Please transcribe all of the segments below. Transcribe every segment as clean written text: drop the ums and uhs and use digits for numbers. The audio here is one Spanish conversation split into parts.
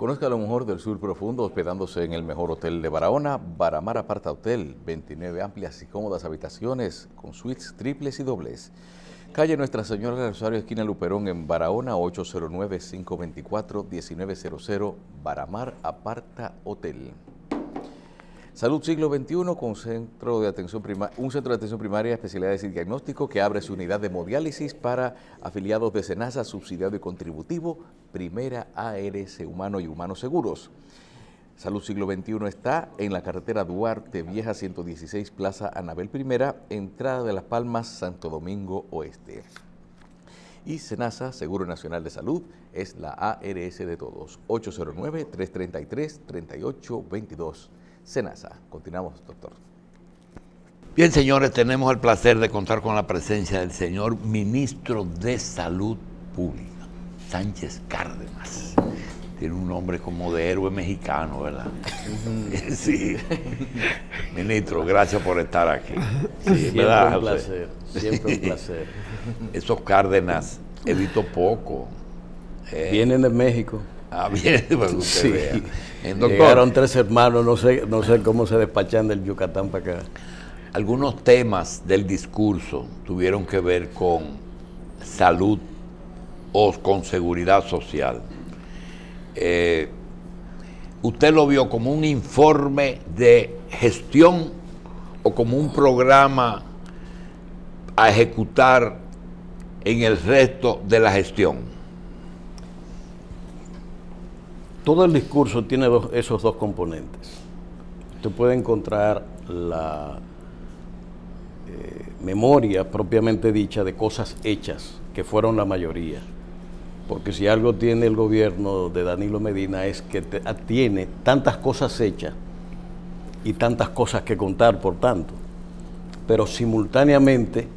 Conozca lo mejor del sur profundo hospedándose en el mejor hotel de Barahona, Baramar Aparta Hotel, 29 amplias y cómodas habitaciones con suites triples y dobles. Calle Nuestra Señora del Rosario, esquina Luperón en Barahona, 809-524-1900, Baramar Aparta Hotel. Salud Siglo XXI con un centro de atención primaria, especialidades y diagnóstico que abre su unidad de hemodiálisis para afiliados de SENASA, subsidiado y contributivo, Primera ARS Humano y Humanos Seguros. Salud Siglo XXI está en la carretera Duarte Vieja 116, Plaza Anabel I, entrada de Las Palmas, Santo Domingo Oeste. Y SENASA, Seguro Nacional de Salud, es la ARS de todos, 809-333-3822. SENASA. Continuamos, doctor. Bien, señores, tenemos el placer de contar con la presencia del señor Ministro de Salud Pública, Sánchez Cárdenas. Tiene un nombre como de héroe mexicano, ¿verdad? Sí. Ministro, gracias por estar aquí. Sí, siempre ¿verdad, un placer, siempre un placer. Esos Cárdenas, he visto poco. Vienen de México. Ah, bien, para que usted Sí. vea. Doctor, Llegaron 3 hermanos, no sé cómo se despachan del Yucatán para acá. algunos temas del discurso tuvieron que ver con salud o con seguridad social. ¿Usted lo vio como un informe de gestión o como un programa a ejecutar en el resto de la gestión? Todo el discurso tiene esos dos componentes. Usted puede encontrar la memoria propiamente dicha de cosas hechas, que fueron la mayoría. Porque si algo tiene el gobierno de Danilo Medina es que tiene tantas cosas hechas y tantas cosas que contar, por tanto. Pero simultáneamente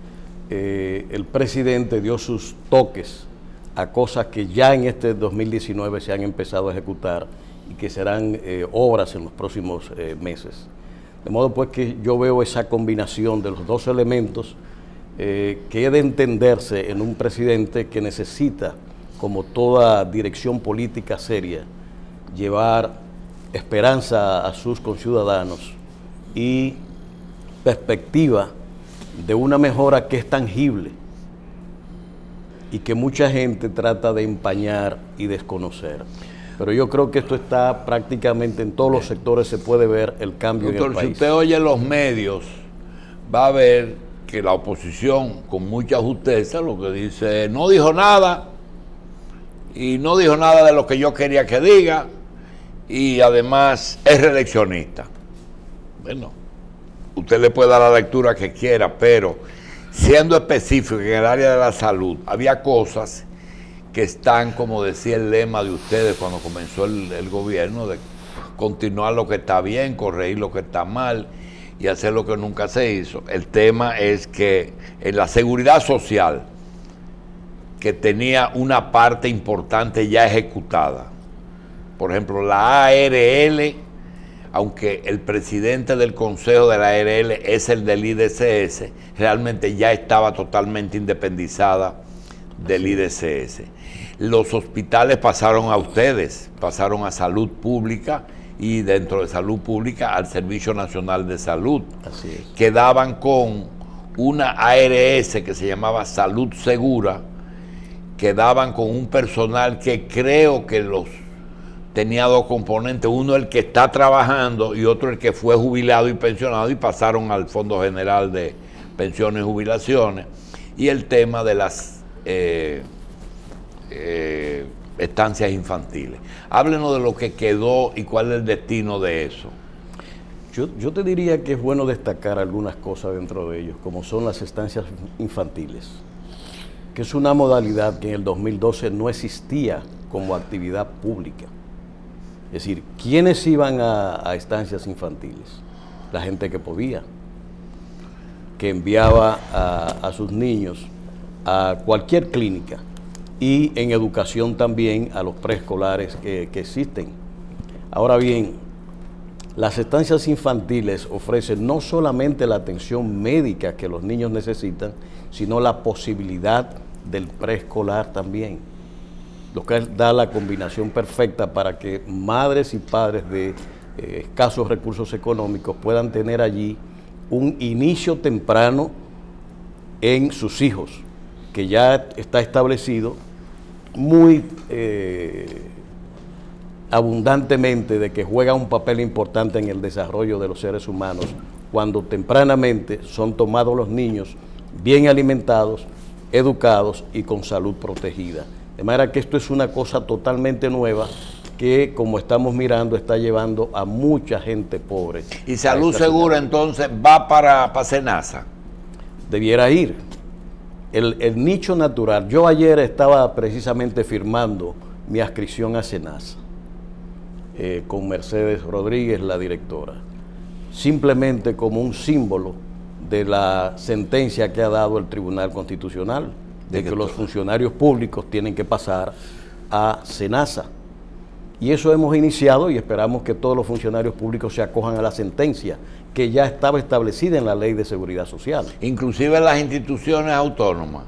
el presidente dio sus toques a cosas que ya en este 2019 se han empezado a ejecutar y que serán obras en los próximos meses. De modo pues que yo veo esa combinación de los dos elementos que he de entenderse en un presidente que necesita, como toda dirección política seria, llevar esperanza a sus conciudadanos y perspectiva de una mejora que es tangible y que mucha gente trata de empañar y desconocer. Pero yo creo que esto está prácticamente en todos los sectores, se puede ver el cambio en el país. Si usted oye los medios, va a ver que la oposición, con mucha justeza, lo que dice, no dijo nada, y no dijo nada de lo que yo quería que diga, y además es reeleccionista. Bueno, usted le puede dar la lectura que quiera, pero siendo específico en el área de la salud, había cosas que están, como decía el lema de ustedes cuando comenzó el gobierno, de continuar lo que está bien, corregir lo que está mal y hacer lo que nunca se hizo. El tema es que en la seguridad social, que tenía una parte importante ya ejecutada, por ejemplo, la ARL, aunque el presidente del consejo de la ARL es el del IDCS, realmente ya estaba totalmente independizada del IDCS. Los hospitales pasaron a ustedes, pasaron a salud pública y dentro de salud pública al Servicio Nacional de Salud. Así es. Quedaban con una ARS que se llamaba Salud Segura, quedaban con un personal que creo que los tenía dos componentes, uno el que está trabajando y otro el que fue jubilado y pensionado y pasaron al Fondo General de Pensiones y Jubilaciones, y el tema de las estancias infantiles. Háblenos de lo que quedó y cuál es el destino de eso. Yo te diría que es bueno destacar algunas cosas dentro de ellos, como son las estancias infantiles, que es una modalidad que en el 2012 no existía como actividad pública. Es decir, ¿quiénes iban a estancias infantiles? La gente que podía, que enviaba a sus niños a cualquier clínica, y en educación también a los preescolares que existen. Ahora bien, las estancias infantiles ofrecen no solamente la atención médica que los niños necesitan, sino la posibilidad del preescolar también. lo que da la combinación perfecta para que madres y padres de escasos recursos económicos puedan tener allí un inicio temprano en sus hijos, que ya está establecido muy abundantemente de que juega un papel importante en el desarrollo de los seres humanos cuando tempranamente son tomados los niños bien alimentados, educados y con salud protegida. De manera que esto es una cosa totalmente nueva que, como estamos mirando, está llevando a mucha gente pobre. ¿Y Salud Segura entonces va para SENASA? Debiera ir. El nicho natural. Yo ayer estaba precisamente firmando mi adscripción a SENASA con Mercedes Rodríguez, la directora, simplemente como un símbolo de la sentencia que ha dado el Tribunal Constitucional, de que los funcionarios públicos tienen que pasar a SENASA. Y eso hemos iniciado y esperamos que todos los funcionarios públicos se acojan a la sentencia que ya estaba establecida en la Ley de Seguridad Social. Inclusive las instituciones autónomas.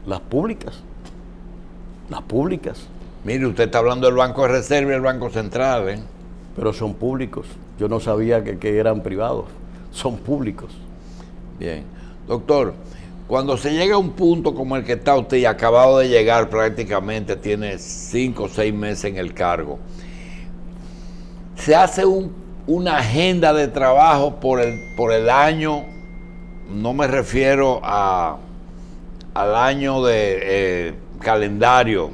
Las públicas. Las públicas. Mire, usted está hablando del Banco de Reserva y el Banco Central, ¿eh? Pero son públicos. Yo no sabía que eran privados. Son públicos. Bien. Doctor, cuando se llega a un punto como el que está usted y acabado de llegar prácticamente, tiene 5 o 6 meses en el cargo, se hace una agenda de trabajo por el año, no me refiero al año de calendario,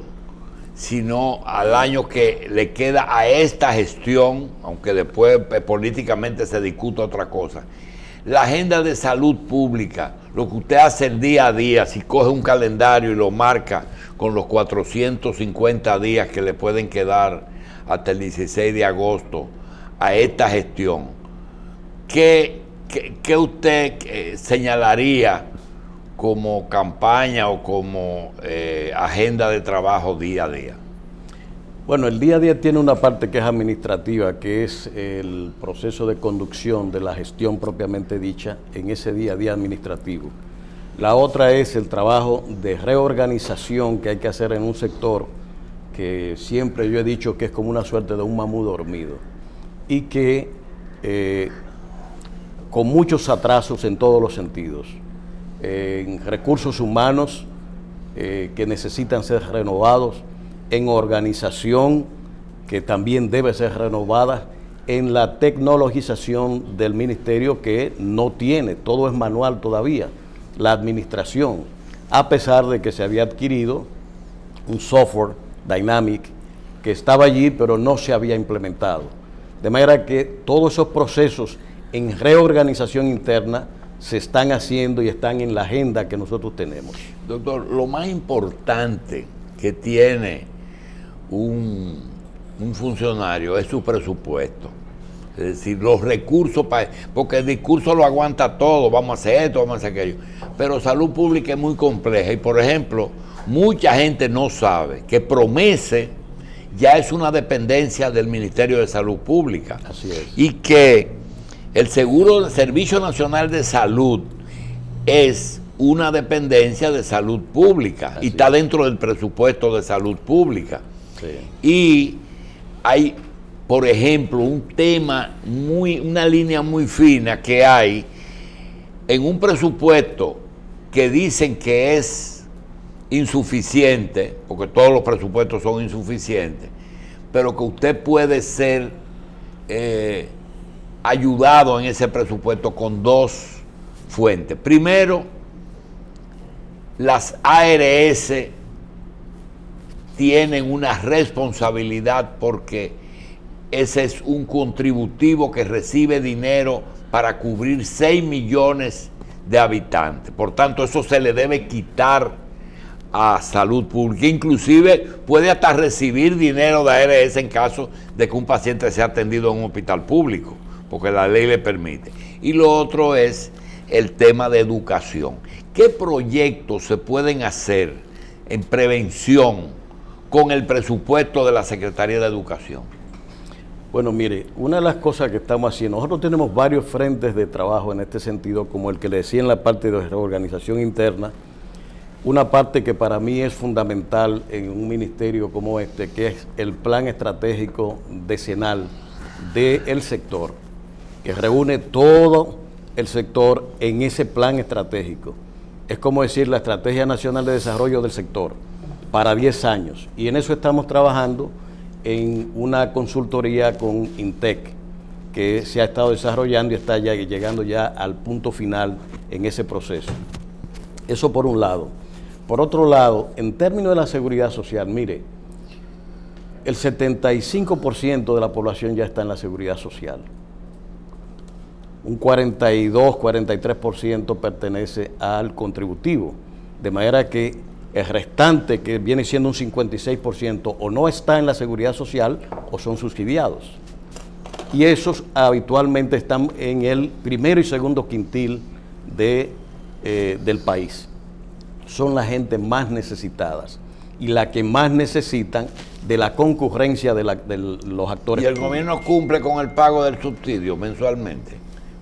sino al año que le queda a esta gestión, aunque después políticamente se discuta otra cosa. La agenda de salud pública, lo que usted hace el día a día, si coge un calendario y lo marca con los 450 días que le pueden quedar hasta el 16 de agosto a esta gestión, ¿qué usted señalaría como campaña o como agenda de trabajo día a día? Bueno, el día a día tiene una parte que es administrativa, que es el proceso de conducción de la gestión propiamente dicha en ese día a día administrativo. La otra es el trabajo de reorganización que hay que hacer en un sector que siempre yo he dicho que es como una suerte de un mamú dormido y que con muchos atrasos en todos los sentidos, en recursos humanos que necesitan ser renovados, en organización que también debe ser renovada, en la tecnologización del ministerio que no tiene, todo es manual todavía, la administración, a pesar de que se había adquirido un software Dynamic que estaba allí pero no se había implementado. De manera que todos esos procesos en reorganización interna se están haciendo y están en la agenda que nosotros tenemos. Doctor, lo más importante que tiene un funcionario es su presupuesto. Es decir, los recursos, porque el discurso lo aguanta todo, vamos a hacer esto, vamos a hacer aquello. Pero salud pública es muy compleja y, por ejemplo, mucha gente no sabe que Promese ya es una dependencia del Ministerio de Salud Pública. Así es. Y que el Servicio Nacional de Salud es una dependencia de salud pública. Así y está dentro del presupuesto de salud pública. Sí. Y hay, por ejemplo, un tema, una línea muy fina que hay en un presupuesto que dicen que es insuficiente, porque todos los presupuestos son insuficientes, pero que usted puede ser ayudado en ese presupuesto con 2 fuentes. Primero, las ARS tienen una responsabilidad porque ese es un contributivo que recibe dinero para cubrir 6 millones de habitantes. Por tanto, eso se le debe quitar a salud pública. Inclusive puede hasta recibir dinero de ARS en caso de que un paciente sea atendido en un hospital público, porque la ley le permite. Y lo otro es el tema de educación. ¿Qué proyectos se pueden hacer en prevención con el presupuesto de la Secretaría de Educación? Bueno, mire, una de las cosas que estamos haciendo, nosotros tenemos varios frentes de trabajo en este sentido, como el que le decía en la parte de reorganización interna, una parte que para mí es fundamental en un ministerio como este, que es el plan estratégico decenal del sector, que reúne todo el sector en ese plan estratégico. Es como decir la Estrategia Nacional de Desarrollo del Sector para 10 años. Y en eso estamos trabajando en una consultoría con INTEC, que se ha estado desarrollando y está ya llegando ya al punto final en ese proceso. Eso por un lado. Por otro lado, en términos de la seguridad social, mire, el 75% de la población ya está en la seguridad social. Un 42-43% pertenece al contributivo, de manera que el restante, que viene siendo un 56%, o no está en la seguridad social o son subsidiados. Y esos habitualmente están en el primero y segundo quintil del país. Son la gente más necesitadas y la que más necesitan de la concurrencia de los actores. ¿Y el gobierno cumple con el pago del subsidio mensualmente?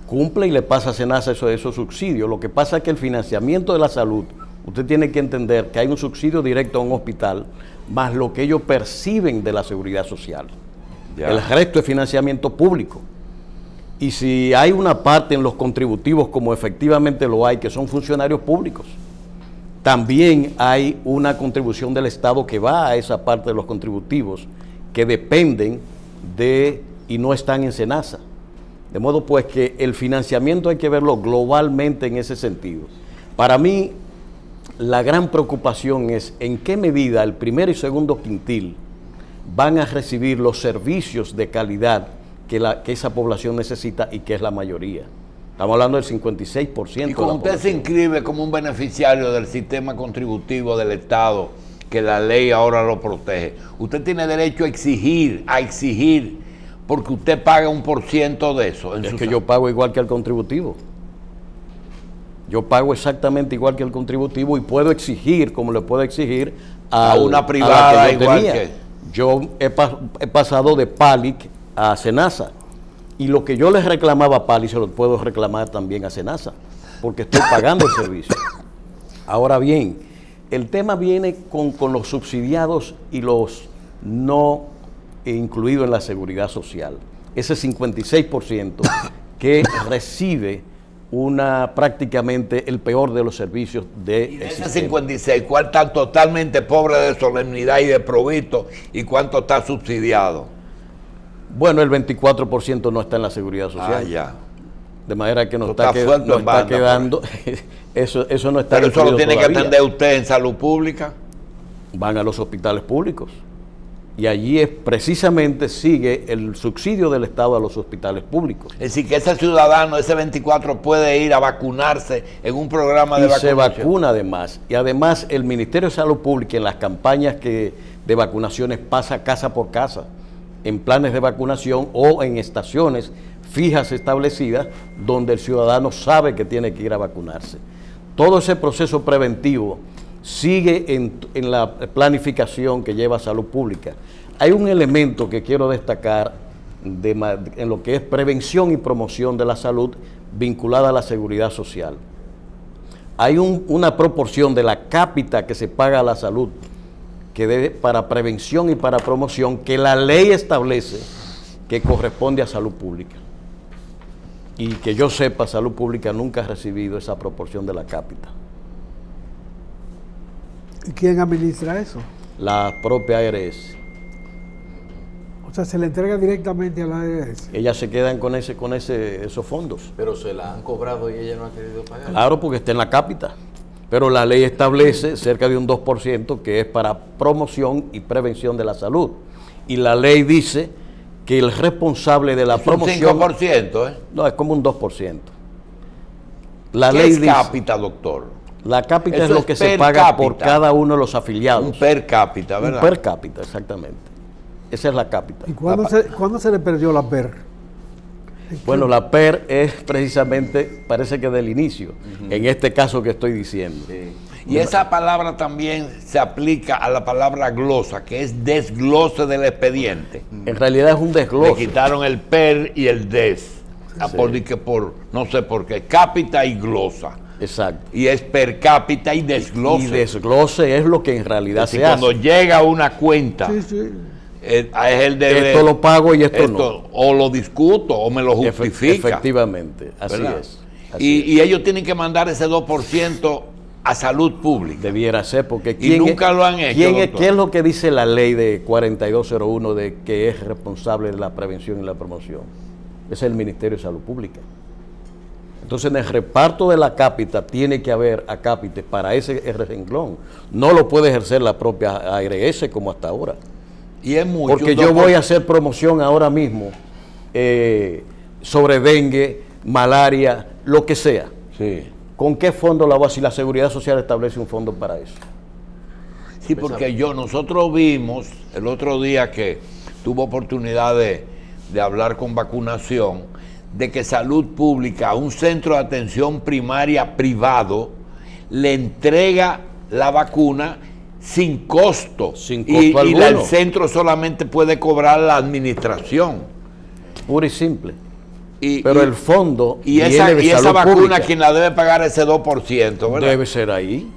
Cumple y le pasa a SENASA esos subsidios. Lo que pasa es que el financiamiento de la salud, usted tiene que entender que hay un subsidio directo a un hospital, más lo que ellos perciben de la seguridad social. Ya. El resto es financiamiento público. Y si hay una parte en los contributivos, como efectivamente lo hay, que son funcionarios públicos, también hay una contribución del Estado que va a esa parte de los contributivos que dependen de y no están en SENASA. De modo pues que el financiamiento hay que verlo globalmente en ese sentido. Para mí, la gran preocupación es en qué medida el primer y segundo quintil van a recibir los servicios de calidad que esa población necesita y que es la mayoría. Estamos hablando del 56%. Y como usted se inscribe como un beneficiario del sistema contributivo del Estado, que la ley ahora lo protege, usted tiene derecho a exigir, porque usted paga un % de eso. Es que yo pago igual que el contributivo. Yo pago exactamente igual que el contributivo y puedo exigir, como le puedo exigir a una privada igual que... Yo he pasado de PALIC a SENASA. Y lo que yo les reclamaba a PALIC se lo puedo reclamar también a SENASA, porque estoy pagando el servicio. Ahora bien, el tema viene con los subsidiados y los no incluidos en la seguridad social. Ese 56% que recibe prácticamente el peor de los servicios y de ese 56, ¿cuál está totalmente pobre de solemnidad y de provisto y cuánto está subsidiado? Bueno, el 24% no está en la seguridad social. Ah, ya. De manera que nos está quedando. Eso no está. Pero eso lo tiene todavía que atender usted en salud pública. Van a los hospitales públicos. Y allí precisamente sigue el subsidio del Estado a los hospitales públicos. Es decir, que ese ciudadano, ese 24, puede ir a vacunarse en un programa de vacunación. Y se vacuna además. Y además el Ministerio de Salud Pública en las campañas de vacunaciones pasa casa por casa, en planes de vacunación o en estaciones fijas establecidas donde el ciudadano sabe que tiene que ir a vacunarse. Todo ese proceso preventivo sigue en la planificación que lleva Salud Pública. Hay un elemento que quiero destacar en lo que es prevención y promoción de la salud vinculada a la seguridad social. Hay una proporción de la cápita que se paga a la salud para prevención y para promoción que la ley establece que corresponde a Salud Pública. Y que yo sepa, Salud Pública nunca ha recibido esa proporción de la cápita. ¿Y quién administra eso? La propia ARS. O sea, se le entrega directamente a la ARS. Ellas se quedan con esos fondos. Pero se la han cobrado y ella no ha querido pagar. Claro, porque está en la cápita. Pero la ley establece cerca de un 2% que es para promoción y prevención de la salud. Y la ley dice que el responsable de la promoción... Un 5%, ¿eh? No, es como un 2%. ¿Qué es cápita, doctor? La cápita es lo que se paga por cada uno de los afiliados. Un per cápita, ¿verdad? Un per cápita, exactamente. Esa es la cápita. ¿Y cuándo se le perdió la PER? Bueno, la PER es precisamente, parece que del inicio, en este caso que estoy diciendo. Sí. Y esa palabra también se aplica a la palabra glosa, que es desglose del expediente. En realidad es un desglose. Le quitaron el PER y el des. Sí. No sé por qué, cápita y glosa. Exacto. Y es per cápita y desglose. Y desglose es lo que en realidad se hace. Cuando llega una cuenta, Sí, sí. es el deber. Esto lo pago y esto no. O lo discuto o me lo justifica. Efectivamente, así ¿verdad? es. Así es. Y ellos tienen que mandar ese 2% a salud pública. Debiera ser, porque Y nunca lo han hecho, doctor. ¿qué es lo que dice la ley de 4201 de que es responsable de la prevención y la promoción? Es el Ministerio de Salud Pública. Entonces, en el reparto de la cápita tiene que haber a cápita para ese renglón. No lo puede ejercer la propia ARS como hasta ahora. Y es mucho. Porque yo voy a hacer promoción ahora mismo sobre dengue, malaria, lo que sea. Sí. ¿Con qué fondo la voy a hacer? La Seguridad Social establece un fondo para eso. Sí, porque nosotros vimos el otro día que tuve oportunidad de hablar con vacunación, de que Salud Pública, a un centro de atención primaria privado, le entrega la vacuna sin costo. Sin costo alguno. El centro solamente puede cobrar la administración. Puro y simple. Y el fondo y esa vacuna, quien la debe pagar ese 2%, ¿verdad? Debe ser ahí.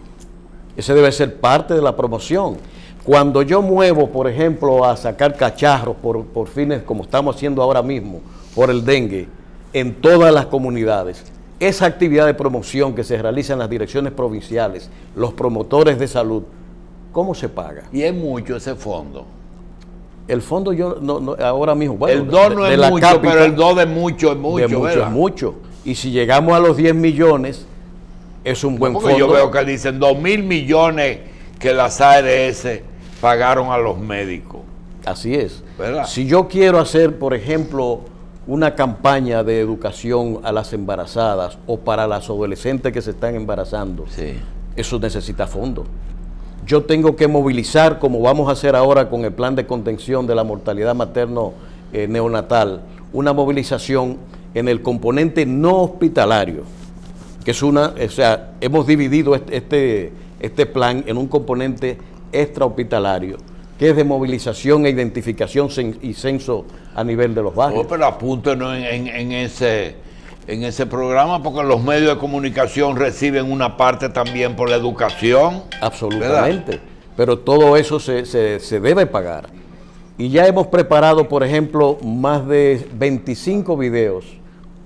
Ese debe ser parte de la promoción. Cuando yo muevo, por ejemplo, a sacar cacharros por fines, como estamos haciendo ahora mismo, por el dengue, en todas las comunidades, esa actividad de promoción que se realiza en las direcciones provinciales, los promotores de salud, ¿cómo se paga? Y es mucho ese fondo. El fondo yo no ahora mismo, bueno, el 2 no es mucho, cápita, pero el 2 de mucho es mucho. De mucho es mucho. Y si llegamos a los 10 millones, es un buen fondo. Yo veo que dicen 2.000 millones que las ARS pagaron a los médicos. Así es. ¿Verdad? Si yo quiero hacer, por ejemplo, una campaña de educación a las embarazadas o para las adolescentes que se están embarazando, sí, eso necesita fondos. Yo tengo que movilizar, como vamos a hacer ahora con el plan de contención de la mortalidad materno-neonatal, una movilización en el componente no hospitalario, que es hemos dividido este plan en un componente extrahospitalario, que es de movilización e identificación y censo a nivel de los barrios. Pero apúntenos en ese programa, porque los medios de comunicación reciben una parte también por la educación. Absolutamente. ¿Verdad? Pero todo eso se debe pagar. Y ya hemos preparado, por ejemplo, más de 25 videos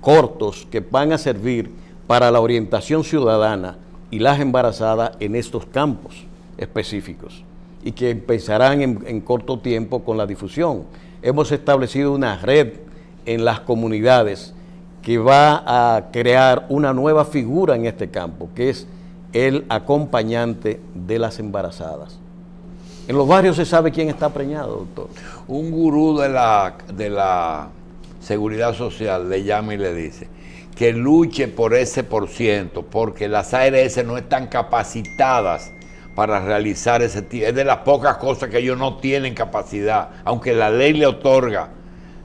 cortos que van a servir para la orientación ciudadana y las embarazadas en estos campos específicos y que empezarán en corto tiempo con la difusión. Hemos establecido una red en las comunidades que va a crear una nueva figura en este campo, que es el acompañante de las embarazadas. En los barrios se sabe quién está preñado, doctor. Un gurú de la seguridad social le llama y le dice que luche por ese %, porque las ARS no están capacitadas para realizar ese tipo. Es de las pocas cosas que ellos no tienen capacidad, aunque la ley le otorga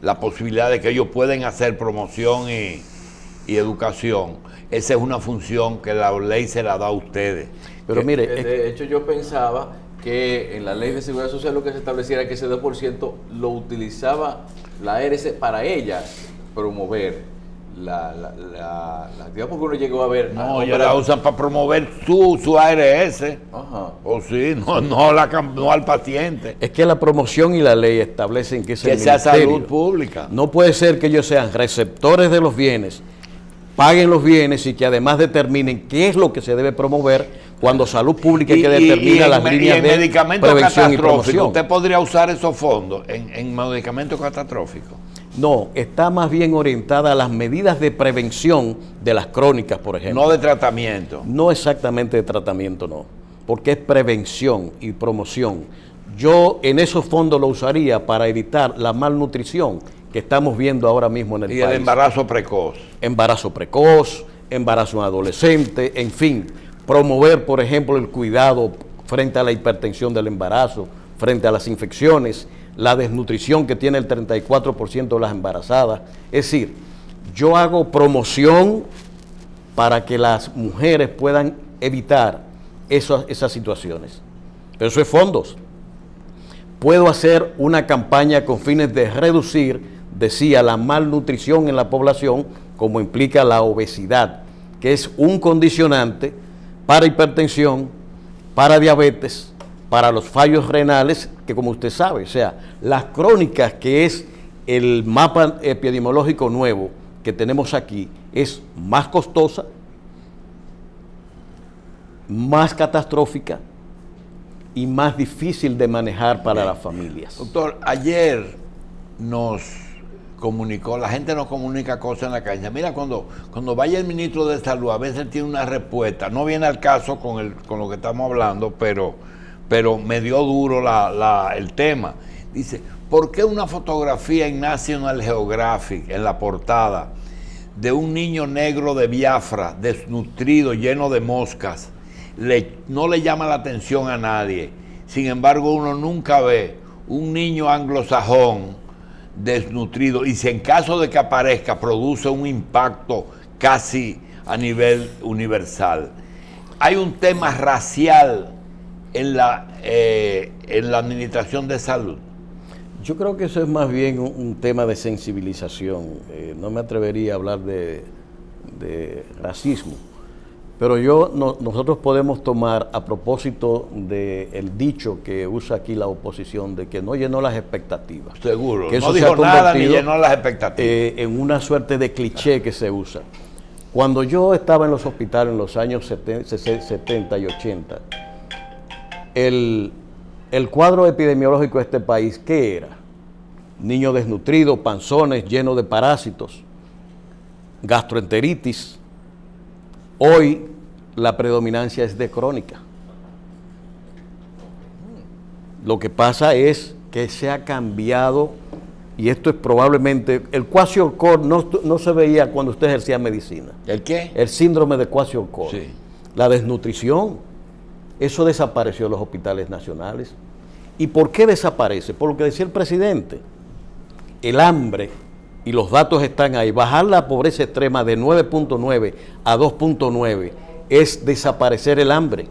la posibilidad de que ellos pueden hacer promoción y educación. Esa es una función que la ley se la da a ustedes. Pero mire, de hecho yo pensaba que en la ley de seguridad social lo que se estableciera que ese 2% lo utilizaba la ARS para ella promover la actividad, porque uno llegó a ver... No, ellos la usan para promover su ARS. Ajá. O sí, no al paciente. es que la promoción y la ley establecen que Que sea salud pública. No puede ser que ellos sean receptores de los bienes, paguen los bienes y que además determinen qué es lo que se debe promover cuando salud pública que determina las líneas de prevención y promoción. ¿Usted podría usar esos fondos en medicamentos catastróficos? No, está más bien orientada a las medidas de prevención de las crónicas, por ejemplo. No de tratamiento. No exactamente de tratamiento, no, porque es prevención y promoción. Yo en esos fondos lo usaría para evitar la malnutrición que estamos viendo ahora mismo en el país. Y el embarazo precoz. Embarazo precoz, embarazo en adolescente, en fin, promover, por ejemplo, el cuidado frente a la hipertensión del embarazo, frente a las infecciones, la desnutrición que tiene el 34% de las embarazadas. Es decir, yo hago promoción para que las mujeres puedan evitar esas situaciones. Pero eso es fondos. Puedo hacer una campaña con fines de reducir, decía, la malnutrición en la población, como implica la obesidad, que es un condicionante para hipertensión, para diabetes, para los fallos renales, que como usted sabe, o sea, las crónicas, que es el mapa epidemiológico nuevo que tenemos aquí, es más costosa, más catastrófica y más difícil de manejar para las familias. Doctor, ayer nos comunicó, la gente nos comunica cosas en la calle. Mira, cuando vaya el ministro de Salud, a veces tiene una respuesta, no viene al caso con lo que estamos hablando, pero me dio duro el tema. Dice, ¿por qué una fotografía en National Geographic, en la portada, de un niño negro de Biafra, desnutrido, lleno de moscas, no le llama la atención a nadie? Sin embargo, uno nunca ve un niño anglosajón desnutrido, y si en caso de que aparezca, produce un impacto casi a nivel universal. Hay un tema racial en la administración de salud. Yo creo que eso es más bien un tema de sensibilización. No me atrevería a hablar de racismo, pero nosotros podemos tomar, a propósito del dicho que usa aquí la oposición, de que no llenó las expectativas. Seguro, que eso no se dijo ha nada ni convertido llenó las expectativas. En una suerte de cliché que se usa. Cuando yo estaba en los hospitales en los años 70 y 80, el cuadro epidemiológico de este país, ¿qué era? Niños desnutridos, panzones llenos de parásitos, gastroenteritis. Hoy la predominancia es de crónica. Lo que pasa es que se ha cambiado, y esto es probablemente, el kwashiorkor no se veía cuando usted ejercía medicina. ¿El qué? El síndrome de kwashiorkor. Sí. La desnutrición, eso desapareció en los hospitales nacionales. ¿Y por qué desaparece? Por lo que decía el presidente, el hambre, y los datos están ahí, bajar la pobreza extrema de 9.9 a 2.9 es desaparecer el hambre.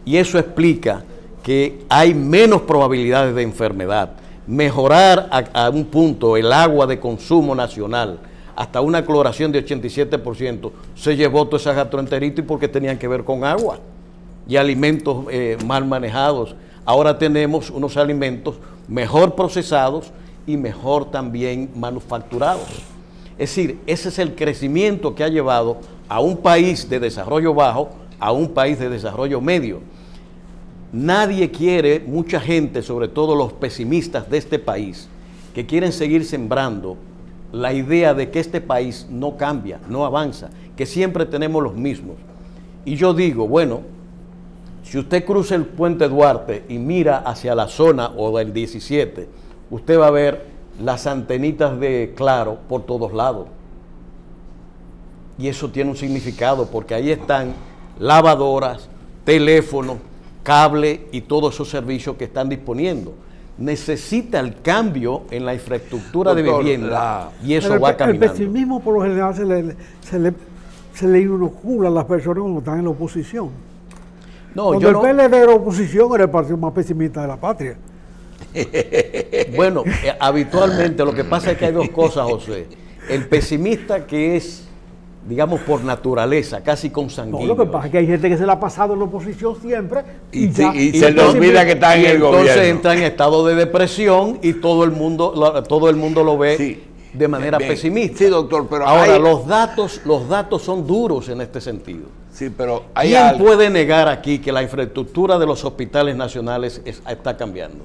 Y eso explica que hay menos probabilidades de enfermedad. Mejorar a un punto el agua de consumo nacional hasta una cloración de 87%, se llevó toda esa gastroenteritis porque tenían que ver con agua y alimentos mal manejados. Ahora tenemos unos alimentos mejor procesados y mejor también manufacturados. Es decir, ese es el crecimiento que ha llevado a un país de desarrollo bajo a un país de desarrollo medio. Nadie quiere, mucha gente, sobre todo los pesimistas de este país, que quieren seguir sembrando la idea de que este país no cambia, no avanza, que siempre tenemos los mismos. Y yo digo, bueno, si usted cruza el puente Duarte y mira hacia la zona o del 17, usted va a ver las antenitas de Claro por todos lados. Y eso tiene un significado, porque ahí están lavadoras, teléfonos, cable y todos esos servicios que están disponiendo. Necesita el cambio en la infraestructura, doctor, de vivienda, y eso va caminando. El pesimismo por lo general se le inocula a las personas cuando están en la oposición. No, cuando el PLD de la oposición era el partido más pesimista de la patria. Bueno, habitualmente lo que pasa es que hay dos cosas, José. El pesimista, que es, digamos, por naturaleza, casi consanguíneo. No, lo que pasa es que hay gente que se la ha pasado en la oposición siempre y se le olvida que está en el gobierno. Entonces entra en estado de depresión y todo el mundo lo ve de manera pesimista. Sí, doctor, pero ahora los datos son duros en este sentido. Sí, pero ¿quién puede negar aquí que la infraestructura de los hospitales nacionales está cambiando?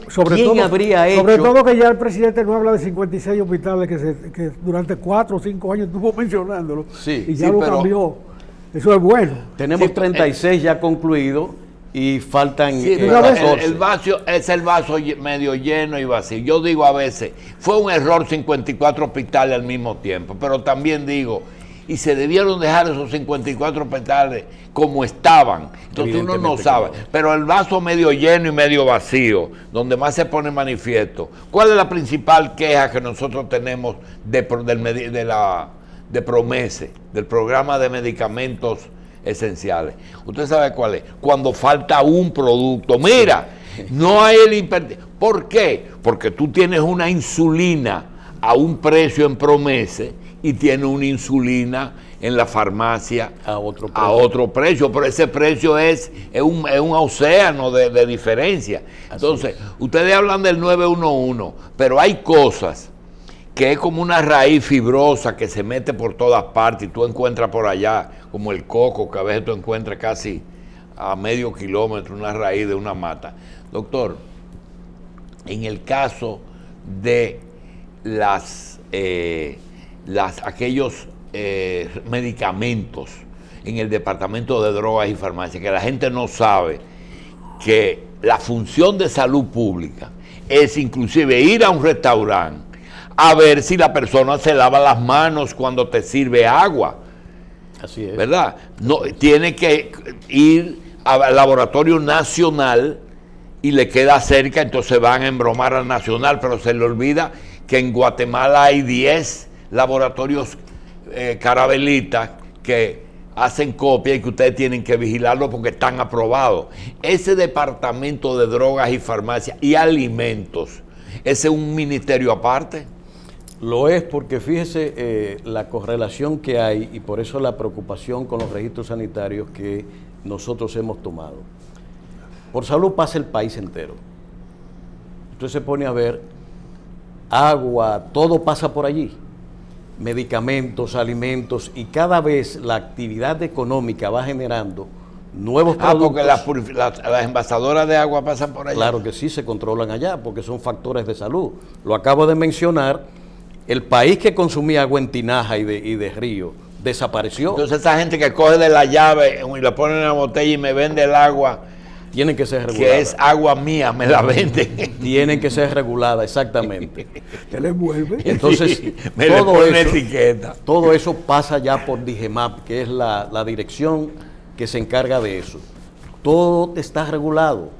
Sobre todo que ya el presidente no habla de 56 hospitales que durante 4 o 5 años estuvo mencionándolo, y ya lo cambió. Eso es bueno. Tenemos 36 ya concluidos y faltan 14. El vaso es el vaso medio lleno y vacío. Yo digo a veces, fue un error 54 hospitales al mismo tiempo, pero también digo, y se debieron dejar esos 54 hospitales como estaban. Entonces uno no sabe. Pero el vaso medio lleno y medio vacío, donde más se pone manifiesto. ¿Cuál es la principal queja que nosotros tenemos de PROMESE, del programa de medicamentos esenciales? ¿Usted sabe cuál es? Cuando falta un producto. Mira, no hay el hipertensión. ¿Por qué? Porque tú tienes una insulina a un precio en PROMESE y tiene una insulina en la farmacia a otro precio, pero ese precio es un océano de diferencia. Entonces, ustedes hablan del 911, pero hay cosas que es como una raíz fibrosa que se mete por todas partes y tú encuentras por allá, como el coco, que a veces tú encuentras casi a medio kilómetro, una raíz de una mata. Doctor, en el caso de aquellos medicamentos en el Departamento de Drogas y Farmacia, que la gente no sabe que la función de salud pública es inclusive ir a un restaurante a ver si la persona se lava las manos cuando te sirve agua. Así es. ¿Verdad? No, tiene que ir al laboratorio nacional y le queda cerca, entonces van a embromar al nacional, pero se le olvida que en Guatemala hay 10 laboratorios carabelitas que hacen copia y que ustedes tienen que vigilarlo porque están aprobados. Ese Departamento de Drogas y Farmacia y Alimentos, ¿ese es un ministerio aparte? Lo es porque fíjese la correlación que hay y por eso la preocupación con los registros sanitarios que nosotros hemos tomado. Por salud pasa el país entero. Usted se pone a ver agua, todo pasa por allí. Medicamentos, alimentos, y cada vez la actividad económica va generando nuevos productos. Porque las envasadoras de agua pasan por allá. Claro que sí, se controlan allá porque son factores de salud. Lo acabo de mencionar, el país que consumía agua en tinaja y de río desapareció. Entonces esa gente que coge de la llave y la pone en la botella y me vende el agua, tienen que ser reguladas. Que es agua mía, me la venden. Tienen que ser reguladas, exactamente. ¿Te le envuelve? Entonces, me le pone etiqueta. Todo eso pasa ya por DIGEMAP, que es la dirección que se encarga de eso. Todo está regulado.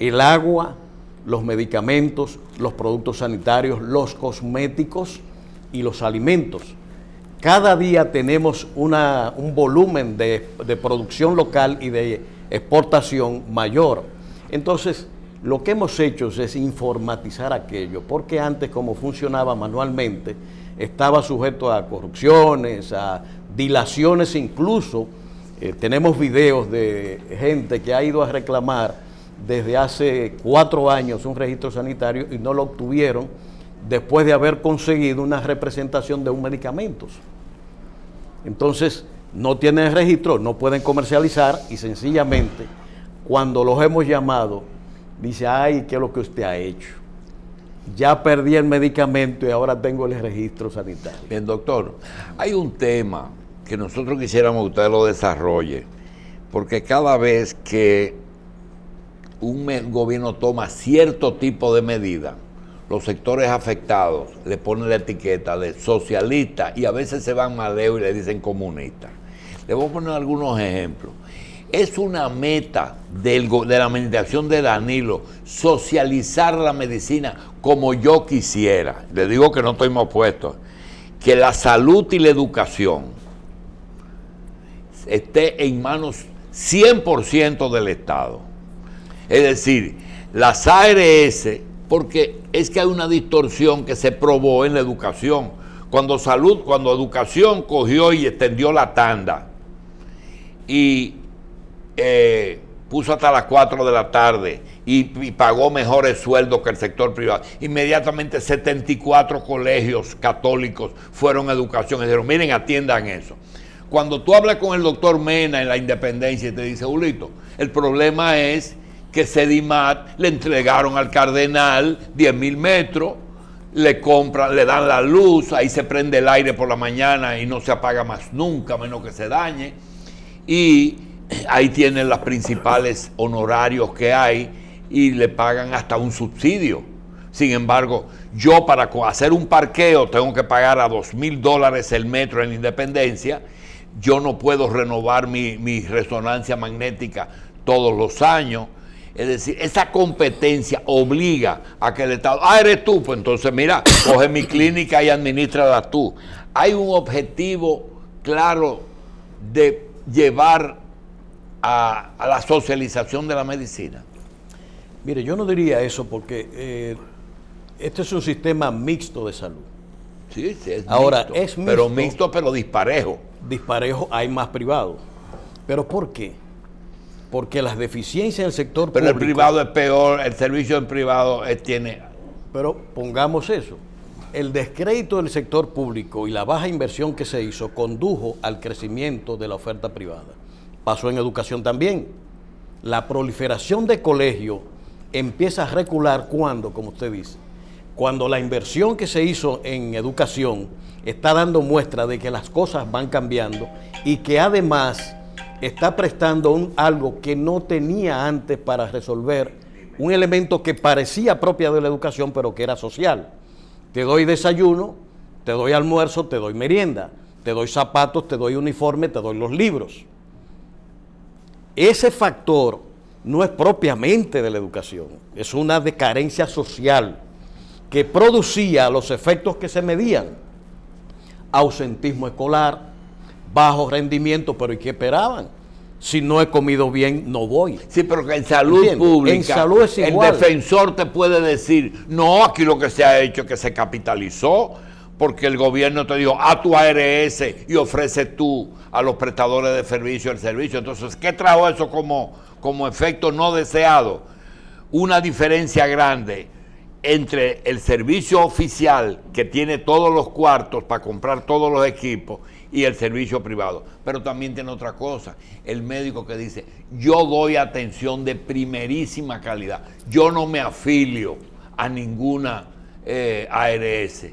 El agua, los medicamentos, los productos sanitarios, los cosméticos y los alimentos. Cada día tenemos un volumen de producción local y de exportación mayor. Entonces, lo que hemos hecho es informatizar aquello, porque antes, como funcionaba manualmente, estaba sujeto a corrupciones, a dilaciones incluso. Tenemos videos de gente que ha ido a reclamar desde hace 4 años un registro sanitario y no lo obtuvieron después de haber conseguido una representación de un medicamento. Entonces, no tienen registro, no pueden comercializar y sencillamente cuando los hemos llamado, dice, ay, ¿qué es lo que usted ha hecho? Ya perdí el medicamento y ahora tengo el registro sanitario. Bien, doctor, hay un tema que nosotros quisiéramos que usted lo desarrolle, porque cada vez que un gobierno toma cierto tipo de medida, los sectores afectados le ponen la etiqueta de socialista y a veces se van más lejos y le dicen comunista. Le voy a poner algunos ejemplos. Es una meta de la administración de Danilo socializar la medicina como yo quisiera. Le digo que no estoy más opuesto. Que la salud y la educación esté en manos 100% del Estado. Es decir, las ARS, porque es que hay una distorsión que se probó en la educación. Cuando educación cogió y extendió la tanda y puso hasta las 4 de la tarde y pagó mejores sueldos que el sector privado, inmediatamente 74 colegios católicos fueron a educación y dijeron, miren, atiendan eso. Cuando tú hablas con el doctor Mena en la Independencia y te dice, Julito, el problema es que Sedimat le entregaron al cardenal 10.000 metros, le compran, le dan la luz, ahí se prende el aire por la mañana y no se apaga más nunca, menos que se dañe, y ahí tienen los principales honorarios que hay y le pagan hasta un subsidio. Sin embargo, yo para hacer un parqueo tengo que pagar a $2.000 el metro en la Independencia. Yo no puedo renovar mi resonancia magnética todos los años. Es decir, esa competencia obliga a que el Estado, eres tú, pues entonces mira, coge mi clínica y administrala tú. Hay un objetivo claro de llevar a la socialización de la medicina. Mire, yo no diría eso porque este es un sistema mixto de salud. Sí, sí, es ahora, mixto, es mixto, pero mixto, pero disparejo. Disparejo, hay más privado. ¿Pero por qué? Porque las deficiencias en el sector pero público... el privado es peor, el servicio en privado tiene... Pero pongamos eso. El descrédito del sector público y la baja inversión que se hizo condujo al crecimiento de la oferta privada. Pasó en educación también. La proliferación de colegios empieza a recular cuando, como usted dice, cuando la inversión que se hizo en educación está dando muestra de que las cosas van cambiando y que además está prestando algo que no tenía antes para resolver un elemento que parecía propia de la educación, pero que era social. Te doy desayuno, te doy almuerzo, te doy merienda, te doy zapatos, te doy uniforme, te doy los libros. Ese factor no es propiamente de la educación, es una de carencia social que producía los efectos que se medían. Ausentismo escolar, bajo rendimiento, pero ¿y qué esperaban? Si no he comido bien, no voy. Sí, pero que en salud pública, en salud es igual. El defensor te puede decir, no, aquí lo que se ha hecho es que se capitalizó, porque el gobierno te dijo, a tu ARS y ofrece tú a los prestadores de servicio el servicio. Entonces, ¿qué trajo eso como efecto no deseado? Una diferencia grande entre el servicio oficial, que tiene todos los cuartos para comprar todos los equipos, y el servicio privado. Pero también tiene otra cosa, el médico que dice, yo doy atención de primerísima calidad, yo no me afilio a ninguna ARS,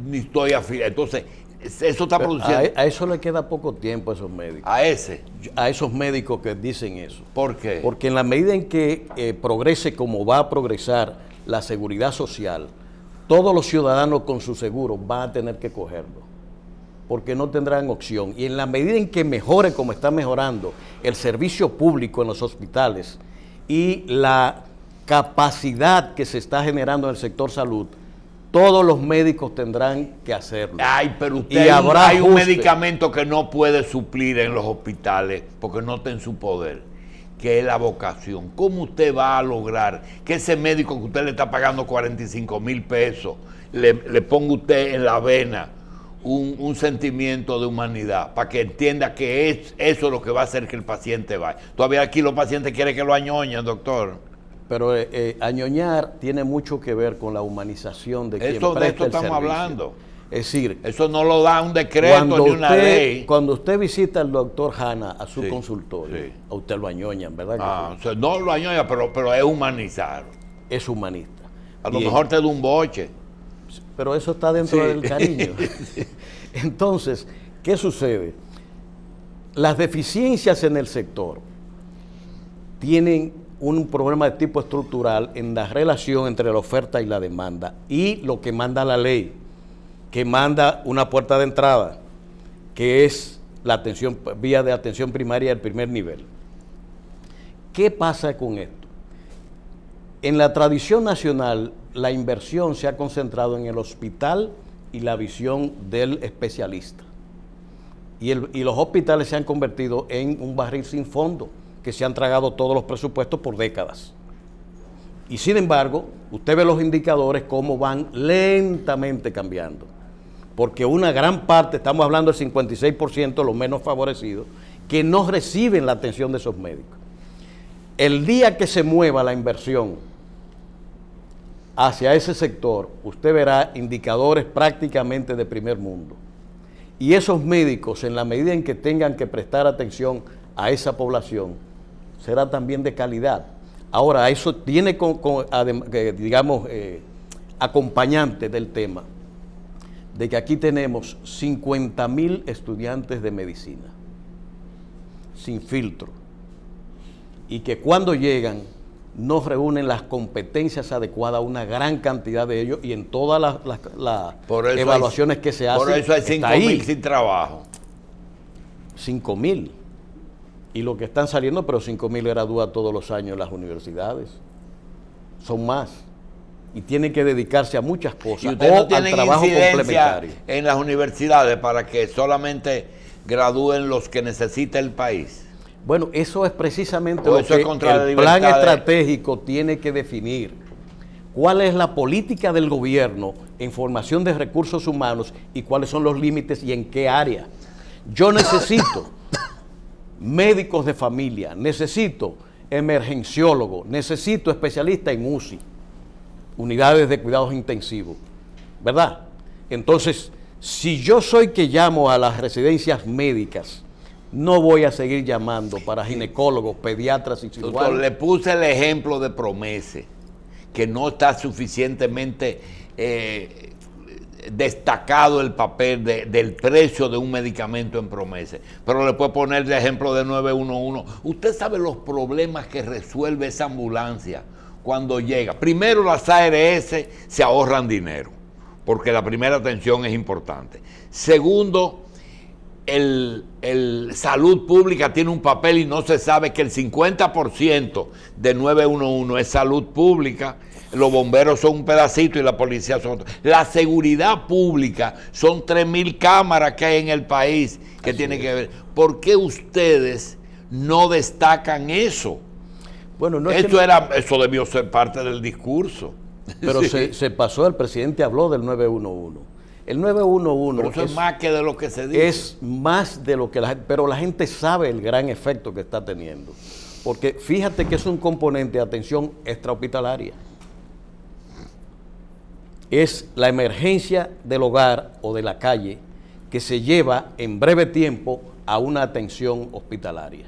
ni estoy afiliado. Entonces, eso está produciendo... A eso le queda poco tiempo a esos médicos. A esos médicos que dicen eso. ¿Por qué? Porque en la medida en que progrese como va a progresar la seguridad social, todos los ciudadanos con su seguro van a tener que cogerlo, porque no tendrán opción. Y en la medida en que mejore como está mejorando el servicio público en los hospitales y la capacidad que se está generando en el sector salud, todos los médicos tendrán que hacerlo. Ay, pero usted hay un medicamento que no puede suplir en los hospitales porque no está en su poder, que es la vocación. ¿Cómo usted va a lograr que ese médico que usted le está pagando 45,000 pesos le ponga usted en la vena un sentimiento de humanidad para que entienda que eso es lo que va a hacer que el paciente vaya? Todavía aquí los pacientes quieren que lo añoñen, doctor. Pero añoñar tiene mucho que ver con la humanización de quien presta el servicio. De esto estamos hablando. Es decir, eso no lo da un decreto ni una ley. Cuando usted visita al doctor Hanna a su consultorio, a usted lo añoñan, ¿verdad? O sea, no lo añoñan, pero es humanizar. Es humanista. A lo mejor te da un boche. Pero eso está dentro del cariño. Entonces, ¿qué sucede? Las deficiencias en el sector tienen un problema de tipo estructural en la relación entre la oferta y la demanda y lo que manda la ley, que manda una puerta de entrada, que es la atención, vía de atención primaria del primer nivel. ¿Qué pasa con esto? En la tradición nacional, la inversión se ha concentrado en el hospital y la visión del especialista. Y los hospitales se han convertido en un barril sin fondo, que se han tragado todos los presupuestos por décadas. Y sin embargo, usted ve los indicadores cómo van lentamente cambiando. Porque una gran parte, estamos hablando del 56%, los menos favorecidos, que no reciben la atención de esos médicos. El día que se mueva la inversión hacia ese sector, usted verá indicadores prácticamente de primer mundo. Y esos médicos, en la medida en que tengan que prestar atención a esa población, será también de calidad. Ahora, eso tiene, digamos, acompañante del tema, de que aquí tenemos 50,000 estudiantes de medicina, sin filtro, y que cuando llegan no reúnen las competencias adecuadas a una gran cantidad de ellos, y en todas las evaluaciones que se hacen. Por eso hay 5,000 sin trabajo. 5,000. Y lo que están saliendo, pero 5,000 gradúan todos los años en las universidades. Son más. Y tienen que dedicarse a muchas cosas. ¿Y ustedes no tienen trabajo complementario en las universidades para que solamente gradúen los que necesita el país? Bueno, eso es precisamente lo que el plan estratégico tiene que definir. ¿Cuál es la política del gobierno en formación de recursos humanos y cuáles son los límites y en qué área. Yo necesito médicos de familia, necesito emergenciólogos, necesito especialistas en UCI, unidades de cuidados intensivos, ¿verdad? Entonces, si yo soy que llamo a las residencias médicas, no voy a seguir llamando para ginecólogos, pediatras y cirujanos. Doctor, le puse el ejemplo de Promese, que no está suficientemente destacado el papel del precio de un medicamento en Promese, pero le puedo poner el ejemplo de 911. Usted sabe los problemas que resuelve esa ambulancia cuando llega. Primero, las ARS se ahorran dinero, porque la primera atención es importante. Segundo, el salud pública tiene un papel y no se sabe que el 50% de 911 es salud pública. Los bomberos son un pedacito y la policía son otro. La seguridad pública son 3.000 cámaras que hay en el país que tienen que ver. ¿Por qué ustedes no destacan eso? Bueno, no eso debió ser parte del discurso. Pero sí. se pasó, el presidente habló del 911. El 911 pero eso es más que de lo que se dice. Es más de lo que la gente, pero la gente sabe el gran efecto que está teniendo. Porque fíjate que es un componente de atención extrahospitalaria. Es la emergencia del hogar o de la calle que se lleva en breve tiempo a una atención hospitalaria.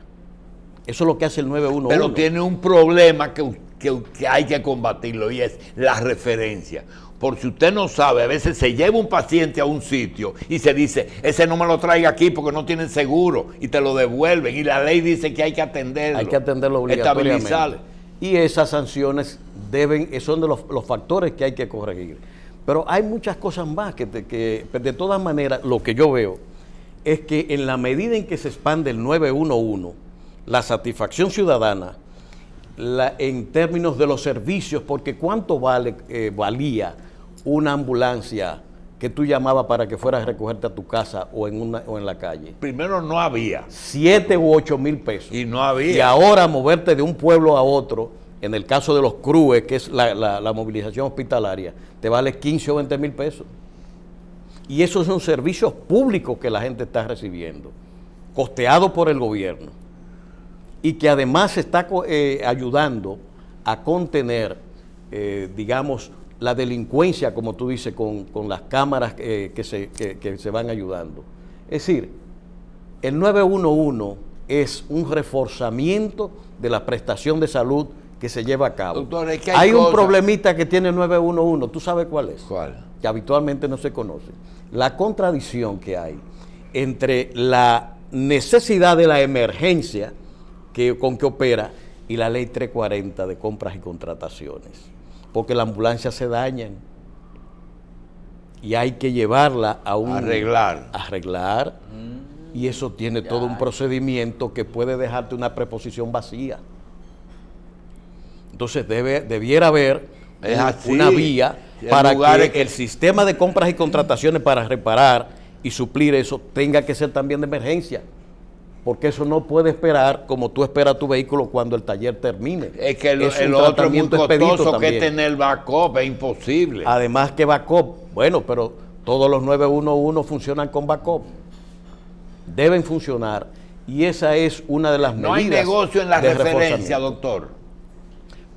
Eso es lo que hace el 911. Pero tiene un problema que hay que combatirlo y es la referencia. Por si usted no sabe, a veces se lleva un paciente a un sitio y se dice, ese no me lo traiga aquí porque no tienen seguro, y te lo devuelven, y la ley dice que hay que atenderlo. Hay que atenderlo obligatoriamente. Estabilizarlo. Y esas sanciones son de los factores que hay que corregir. Pero hay muchas cosas más que de todas maneras, lo que yo veo es que en la medida en que se expande el 911, la satisfacción ciudadana, en términos de los servicios, porque ¿cuánto valía una ambulancia que tú llamabas para que fueras a recogerte a tu casa o en la calle? Primero no había. 7 u 8 mil pesos. Y no había. Y ahora moverte de un pueblo a otro, en el caso de los CRUE, que es la movilización hospitalaria, te vale 15 o 20 mil pesos. Y esos son servicios públicos que la gente está recibiendo, costeados por el gobierno. Y que además está ayudando a contener, digamos, la delincuencia, como tú dices, con las cámaras que se van ayudando. Es decir, el 911 es un reforzamiento de la prestación de salud que se lleva a cabo. Doctor, es que hay un problemita que tiene el 911, ¿tú sabes cuál es? ¿Cuál? Que habitualmente no se conoce. La contradicción que hay entre la necesidad de la emergencia con que opera y la ley 340 de compras y contrataciones, porque las ambulancias se dañan y hay que llevarla a arreglar y eso tiene todo un procedimiento que puede dejarte una preposición vacía. Entonces debiera haber una vía para que el sistema de compras y contrataciones para reparar y suplir eso tenga que ser también de emergencia. Porque eso no puede esperar como tú esperas tu vehículo cuando el taller termine. Es que el otro es muy costoso que tener backup, es imposible. Además que backup, bueno, pero todos los 911 funcionan con backup. Deben funcionar y esa es una de las medidas. No hay negocio en la referencia, doctor.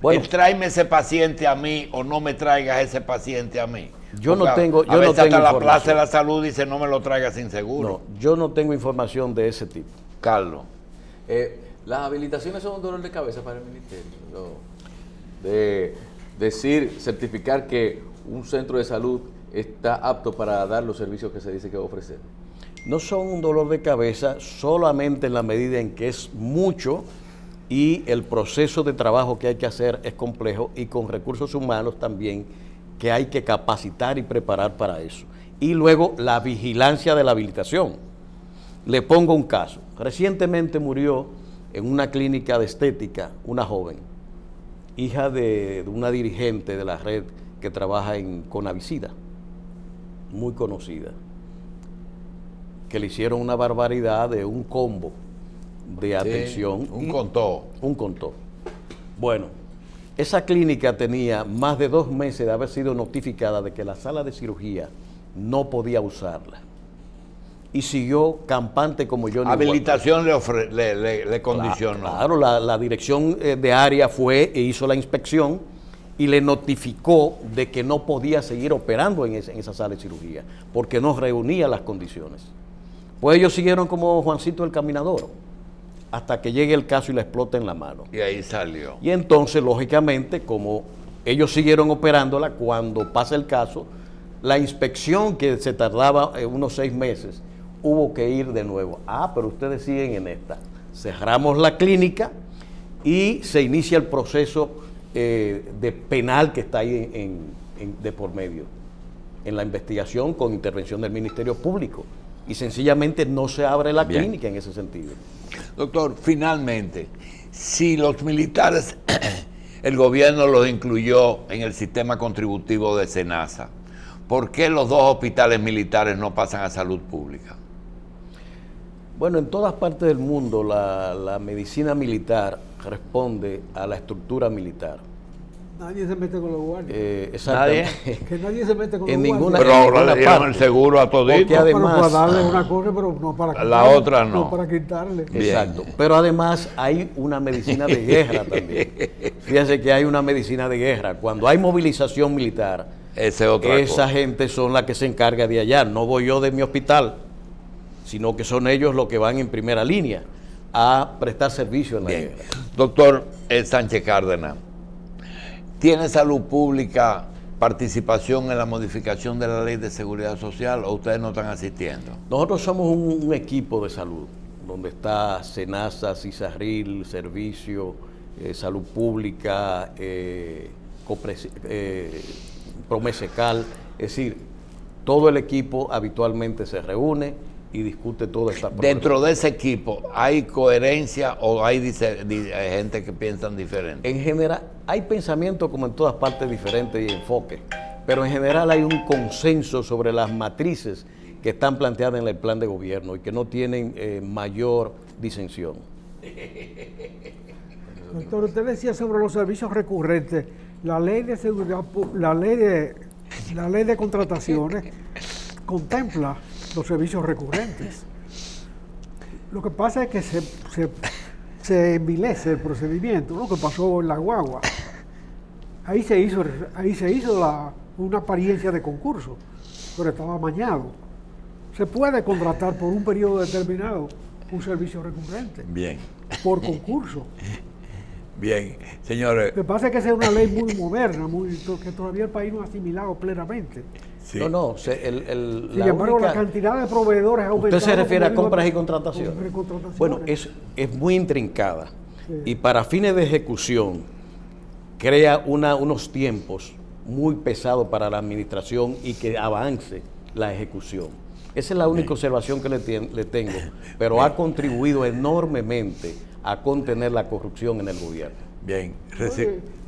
Bueno, tráeme ese paciente a mí o no me traigas ese paciente a mí. Yo no tengo hasta la Plaza de la Salud dice no me lo traigas sin seguro. No, yo no tengo información de ese tipo. Carlos. Las habilitaciones son un dolor de cabeza para el ministerio. De certificar que un centro de salud está apto para dar los servicios que se dice que va a ofrecer. No son un dolor de cabeza solamente en la medida en que es mucho y el proceso de trabajo que hay que hacer es complejo y con recursos humanos también que hay que capacitar y preparar para eso. Y luego la vigilancia de la habilitación. Le pongo un caso. Recientemente murió en una clínica de estética una joven, hija de una dirigente de la red que trabaja en Conavicida, muy conocida, que le hicieron una barbaridad de un combo de atención. Un contó. Un contó. Bueno, Esa clínica tenía más de 2 meses de haber sido notificada de que la sala de cirugía no podía usarla. Y siguió campante como yo. Habilitación le condicionó. Claro, la dirección de área fue e hizo la inspección y le notificó de que no podía seguir operando en esa sala de cirugía, porque no reunía las condiciones. Pues ellos siguieron como Juancito el Caminador, hasta que llegue el caso y le explote en la mano. Y ahí salió. Y entonces, lógicamente, como ellos siguieron operándola, cuando pasa el caso, la inspección que se tardaba unos 6 meses, hubo que ir de nuevo. Pero ustedes siguen en esta. Cerramos la clínica y se inicia el proceso de penal que está ahí de por medio, en la investigación con intervención del Ministerio Público. Y sencillamente no se abre la clínica en ese sentido. Doctor, finalmente, si los militares, el gobierno los incluyó en el sistema contributivo de SENASA, ¿por qué los 2 hospitales militares no pasan a salud pública? Bueno, en todas partes del mundo la medicina militar responde a la estructura militar. Nadie se mete con los guardias. Exactamente. Que nadie se mete con los guardias. Pero ahora le dieron el seguro a toditos. Porque además, para darle una cosa, pero no para quitarle. La otra no. No para quitarle. Exacto. Pero además hay una medicina de guerra también. Fíjense que hay una medicina de guerra. Cuando hay movilización militar, esa gente son la que se encarga de allá. No voy yo de mi hospital, sino que son ellos los que van en primera línea a prestar servicio en la guerra. Doctor Sánchez Cárdenas, ¿tiene salud pública participación en la modificación de la ley de seguridad social o ustedes no están asistiendo? Nosotros somos un equipo de salud, donde está SENASA, CISARRIL, Servicio, Salud Pública, Promesecal, es decir, todo el equipo habitualmente se reúne y discute toda esta problemática. Dentro de ese equipo, ¿hay coherencia o hay gente que piensan diferente? En general, hay pensamientos como en todas partes diferentes y enfoques, pero en general hay un consenso sobre las matrices que están planteadas en el plan de gobierno y que no tienen mayor disensión. Doctor, usted decía sobre los servicios recurrentes, la ley de seguridad, la ley de contrataciones contempla los servicios recurrentes. Lo que pasa es que se envilece el procedimiento, lo que pasó en la guagua. Ahí se hizo una apariencia de concurso, pero estaba amañado. Se puede contratar por un periodo determinado un servicio recurrente. Bien. Por concurso. Bien, señores. Lo que pasa es que esa es una ley muy moderna, que todavía el país no ha asimilado plenamente. Sí. No, sin embargo, la cantidad de proveedores ha aumentado. ¿Usted se refiere a compras y contrataciones? Bueno, es muy intrincada. Sí. Y para fines de ejecución crea unos tiempos muy pesados para la administración y que avance la ejecución. Esa es la única observación que le tengo, pero ha contribuido enormemente a contener la corrupción en el gobierno. Bien.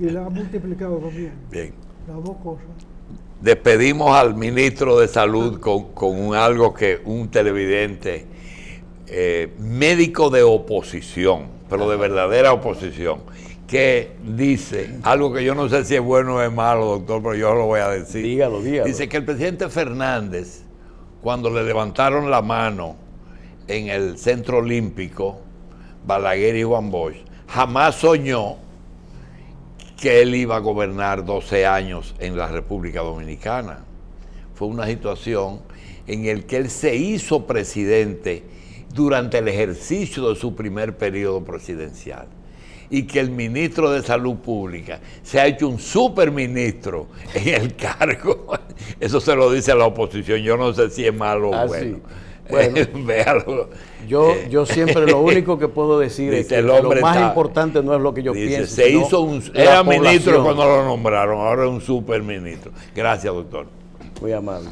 Y la ha multiplicado también. Bien. Las dos cosas. Despedimos al ministro de Salud con algo que un televidente, médico de oposición, pero de verdadera oposición, que dice algo que yo no sé si es bueno o es malo, doctor, pero yo lo voy a decir. Dígalo. Dice que el presidente Fernández, cuando le levantaron la mano en el Centro Olímpico, Balaguer y Juan Bosch, jamás soñó que él iba a gobernar 12 años en la República Dominicana. Fue una situación en la que él se hizo presidente durante el ejercicio de su primer periodo presidencial y que el ministro de Salud Pública se ha hecho un superministro en el cargo. Eso se lo dice a la oposición, yo no sé si es malo o bueno. Sí. Bueno, véalo. Yo siempre lo único que puedo decir es que lo más importante no es lo que yo pienso. Era ministro cuando lo nombraron, ahora es un superministro. Gracias, doctor. Muy amable.